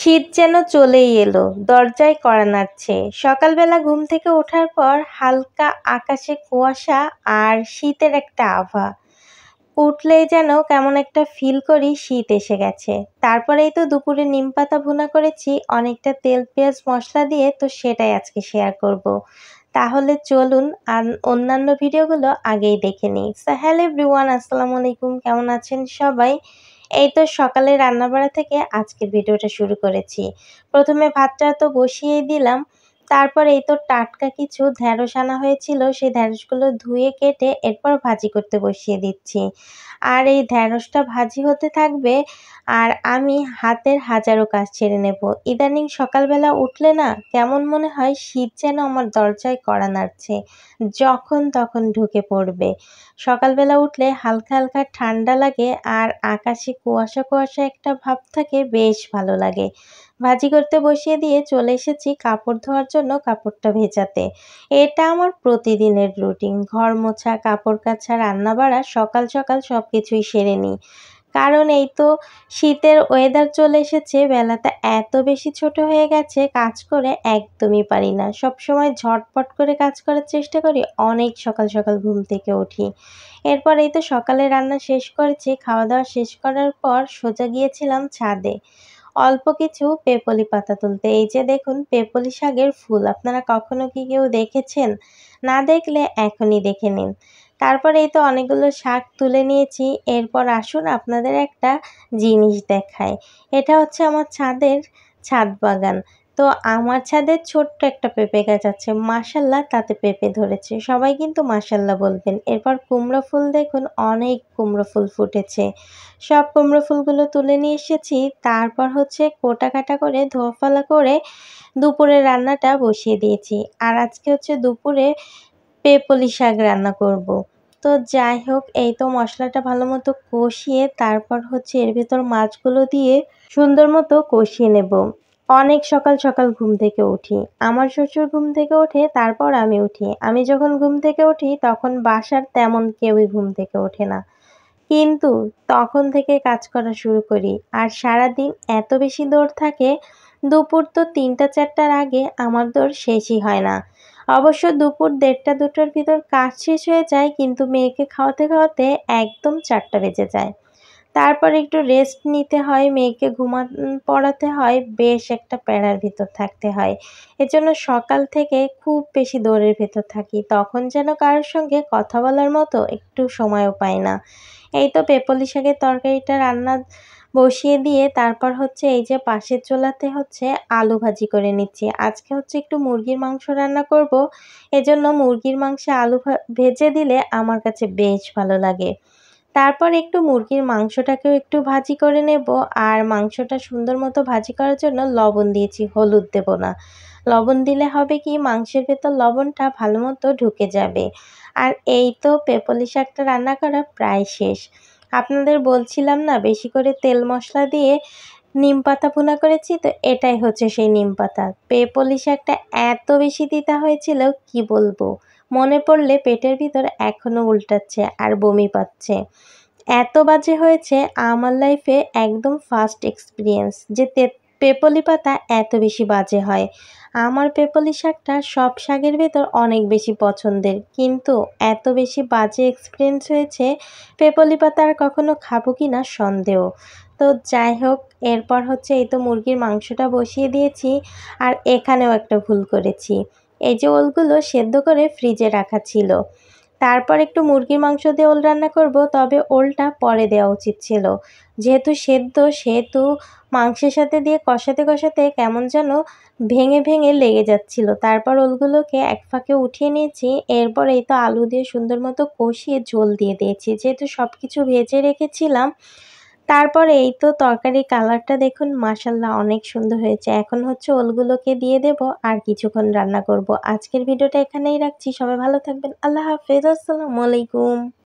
শীত যেন চলেই এলো, দরজায় কড়া নাড়ছে। সকালবেলা ঘুম থেকে ওঠার পর হালকা আকাশে কুয়াশা আর শীতের একটা আভা। উঠলেই যেন কেমন একটা ফিল করি শীত এসে গেছে। তারপরেই তো দুপুরে নিমপাতা ভুনা করেছি অনেকটা তেল পেঁয়াজ মশলা দিয়ে, তো সেটাই আজকে শেয়ার করব। তাহলে চলুন আর অন্যান্য ভিডিওগুলো আগেই দেখে নিই। সো হ্যালো এভরিওয়ান, আসসালামু আলাইকুম, কেমন আছেন সবাই? এই তো সকালে রান্নাবাড়া থেকে আজকের ভিডিওটা শুরু করেছি। প্রথমে ভাতটা তো বসিয়েই দিলাম। তারপর এই তো টাটকা কিছু ঢ্যাঁড়স আনা হয়েছিল, সেই ঢ্যাঁড়সগুলো ধুয়ে কেটে এরপর ভাজি করতে বসিয়ে দিচ্ছি। আর এই ঢ্যাঁড়সটা ভাজি হতে থাকবে আর আমি হাতের হাজারো কাজ ছেড়ে নেব। ইদানিং সকালবেলা উঠলে না কেমন মনে হয় শীত যেন আমার দরজায় কড়া নাড়ছে, যখন তখন ঢুকে পড়বে। সকালবেলা উঠলে হালকা হালকা ঠান্ডা লাগে আর আকাশে কুয়াশা কুয়াশা একটা ভাব থাকে, বেশ ভালো লাগে। ভাজি করতে বসিয়ে দিয়ে চলে এসেছি কাপড় ধোয়ার জন্য, কাপড়টা ভেজাতে। এটা আমার প্রতিদিনের রুটিন। ঘর মোছা, কাপড় কাচা, রান্না বাড়া সকাল সকাল সব কিছুই সেরে নিই। কারণ এই তো শীতের ওয়েদার চলে এসেছে, বেলাটা এত বেশি ছোট হয়ে গেছে, কাজ করে একদমই পারি না। সবসময় ঝটপট করে কাজ করার চেষ্টা করি, অনেক সকাল সকাল ঘুম থেকে উঠি। এরপর এই তো সকালে রান্না শেষ করেছি, খাওয়া দাওয়া শেষ করার পর সোজা গিয়েছিলাম ছাদে অল্প কিছু পেপলি পাতা তুলতে। এই যে দেখুন পেপলি শাকের ফুল, আপনারা কখনো কি কেউ দেখেছেন? না দেখলে এখনই দেখে নিন। তারপর এই তো অনেকগুলো শাক তুলে নিয়েছি। এরপর আসুন আপনাদের একটা জিনিস দেখাই। এটা হচ্ছে আমার ছাদের ছাদ বাগান। তো আমার ছাদে ছোট্ট একটা পেঁপে গাছ আছে, মাশাল্লাহ তাতে পেঁপে ধরেছে। সবাই কিন্তু মাশাল্লাহ বলবেন। এরপর কুমড়ো ফুল দেখুন, অনেক কুমড়ো ফুল ফুটেছে। সব কুমড়ো ফুলগুলো তুলে নিয়ে এসেছি। তারপর হচ্ছে কোটা কাটা করে ধোয়া ফেলা করে দুপুরের রান্নাটা বসিয়ে দিয়েছি। আর আজকে হচ্ছে দুপুরে পেপলি শাক রান্না করব। তো যাই হোক, এই তো মশলাটা ভালো মতো কষিয়ে তারপর হচ্ছে এর ভেতর মাছগুলো দিয়ে সুন্দর মতো কষিয়ে নেব। অনেক সকাল সকাল ঘুম থেকে উঠি। আমার শ্বশুর ঘুম থেকে ওঠে, তারপর আমি উঠি। আমি যখন ঘুম থেকে উঠি তখন বাসার তেমন কেউই ঘুম থেকে ওঠে না। কিন্তু তখন থেকে কাজ করা শুরু করি আর সারাদিন এত বেশি দৌড় থাকে, দুপুর তো ৩টা-৪টার আগে আমার দৌড় শেষই হয় না। অবশ্য দুপুর ১:৩০-২টোর ভিতর কাজ শেষ হয়ে যায়, কিন্তু মেয়েকে খাওয়াতে খাওয়াতে একদম ৪টা বেজে যায়। তারপর একটু রেস্ট নিতে হয়, মেয়েকে পড়াতে হয়, বেশ একটা প্যারার ভিতর থাকতে হয়। এজন্য সকাল থেকে খুব বেশি দৌড়ের ভেতর থাকি। তখন যেন কারোর সঙ্গে কথা বলার মতো একটু সময়ও পাই না। এই তো পেপলি শাকের তরকারিটা রান্না বসিয়ে দিয়ে তারপর হচ্ছে এই যে পাশের চুলাতে হচ্ছে আলু ভাজি করে নিচ্ছি। আজকে হচ্ছে একটু মুরগির মাংস রান্না করব। এজন্য মুরগির মাংসে আলু ভেজে দিলে আমার কাছে বেশ ভালো লাগে। তারপর একটু মুরগির মাংসটাকেও একটু ভাজি করে নেব। আর মাংসটা সুন্দর মতো ভাজি করার জন্য লবণ দিয়েছি, হলুদ দেব না। লবণ দিলে হবে কি, মাংসের ভেতর লবণটা ভালো মতো ঢুকে যাবে। আর এই তো পেপলি শাকটা রান্না করা প্রায় শেষ। আপনাদের বলছিলাম না বেশি করে তেল মশলা দিয়ে নিমপাতা ভুনা করেছি, তো এটাই হচ্ছে সেই নিমপাতা। পেপলি শাকটা এত বেশি তিতা হয়েছিল কি বলবো, মনে পড়লে পেটের ভিতর এখনো উল্টাচ্ছে আর বমি পাচ্ছে। এত বাজে হয়েছে, আমার লাইফে একদম ফার্স্ট এক্সপিরিয়েন্স যে পেপলি পাতা এত বেশি বাজে হয়। আমার পেপলি শাকটা সব শাকের ভেতর অনেক বেশি পছন্দের, কিন্তু এত বেশি বাজে এক্সপিরিয়েন্স হয়েছে, পেপলি পাতা আর কখনো খাবো কি না সন্দেহ। তো যাই হোক, এরপর হচ্ছে এই তো মুরগির মাংসটা বসিয়ে দিয়েছি। আর এখানেও একটা ভুল করেছি, এই যে ওলগুলো সেদ্ধ করে ফ্রিজে রাখা ছিল। তারপর একটু মুরগির মাংস দিয়ে ওল রান্না করব, তবে ওলটা পরে দেওয়া উচিত ছিল। যেহেতু সেদ্ধ, সেহেতু মাংসের সাথে দিয়ে কষাতে কষাতে কেমন যেন ভেঙে ভেঙে লেগে যাচ্ছিল। তারপর ওলগুলোকে এক ফাঁকে উঠিয়ে নিয়েছি। এরপর এই তো আলু দিয়ে সুন্দর মতো কষিয়ে ঝোল দিয়ে দিয়েছি, যেহেতু সব কিছু ভেজে রেখেছিলাম। তারপরে এই তো তরকারির কালারটা দেখুন, মাশাল্লাহ অনেক সুন্দর হয়েছে। এখন হচ্ছে ওলগুলোকে দিয়ে দেব আর কিছুক্ষণ রান্না করব। আজকের ভিডিওটা এখানেই রাখছি। সবাই ভালো থাকবেন। আল্লাহ হাফেজ। আসসালামু আলাইকুম।